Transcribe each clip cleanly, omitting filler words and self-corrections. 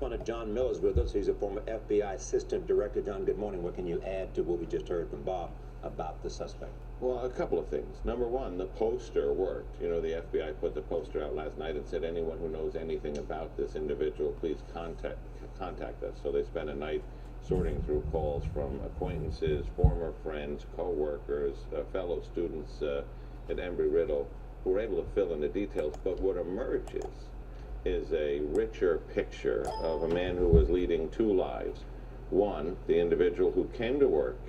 Correspondent John Miller is with us. He's a former FBI assistant director. John, good morning. What can you add to what we just heard from Bob about the suspect? Well, a couple of things. Number one, the poster worked. You know, the FBI put the poster out last night and said, anyone who knows anything about this individual, please contact us. So they spent a night sorting through calls from acquaintances, former friends, co-workers, fellow students at Embry-Riddle, who were able to fill in the details. But what emerges is a richer picture of a man who was leading two lives. One, the individual who came to work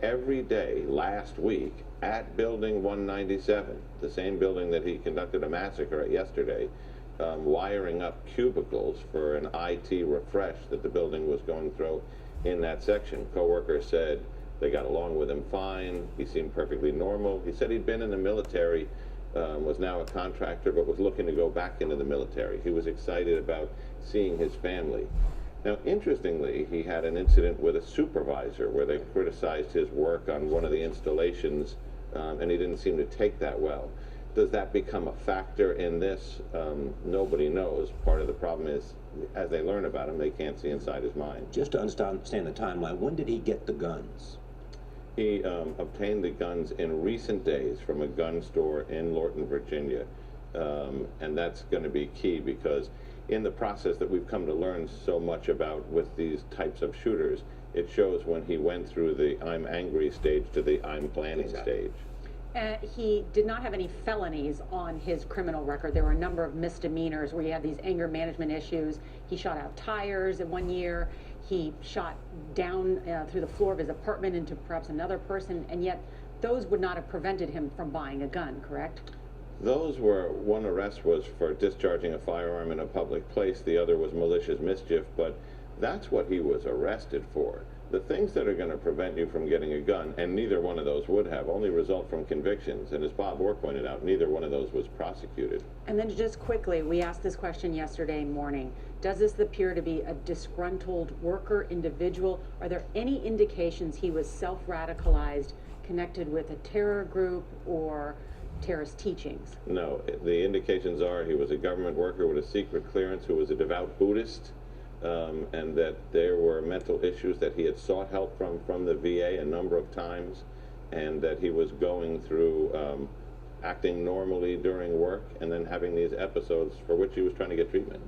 every day last week at Building 197, the same building that he conducted a massacre at yesterday, wiring up cubicles for an IT refresh that the building was going through in that section. Coworkers said they got along with him fine. He seemed perfectly normal. He said he'd been in the military, was now a contractor, but was looking to go back into the military. He was excited about seeing his family. Now, interestingly, he had an incident with a supervisor where they criticized his work on one of the installations, and he didn't seem to take that well. Does that become a factor in this? Nobody knows. Part of the problem is, as they learn about him, they can't see inside his mind. Just to understand the timeline, when did he get the guns? He obtained the guns in recent days from a gun store in Lorton, Virginia, and that's going to be key because in the process that we've come to learn so much about with these types of shooters, it shows when he went through the I'm angry stage to the I'm planning stage. He did not have any felonies on his criminal record. There were a number of misdemeanors where he had these anger management issues. He shot out tires in 1 year. He shot down through the floor of his apartment into perhaps another person, and yet those would not have prevented him from buying a gun, correct? Those were, one arrest was for discharging a firearm in a public place, the other was malicious mischief, but that's what he was arrested for. The things that are going to prevent you from getting a gun, and neither one of those would have, only result from convictions, and as Bob Orr pointed out, neither one of those was prosecuted. And then just quickly, we asked this question yesterday morning. Does this appear to be a disgruntled worker, individual? Are there any indications he was self-radicalized, connected with a terror group or terrorist teachings? No, the indications are he was a government worker with a secret clearance who was a devout Buddhist, and that there were mental issues that he had sought help from the VA a number of times, and that he was going through acting normally during work and then having these episodes for which he was trying to get treatment.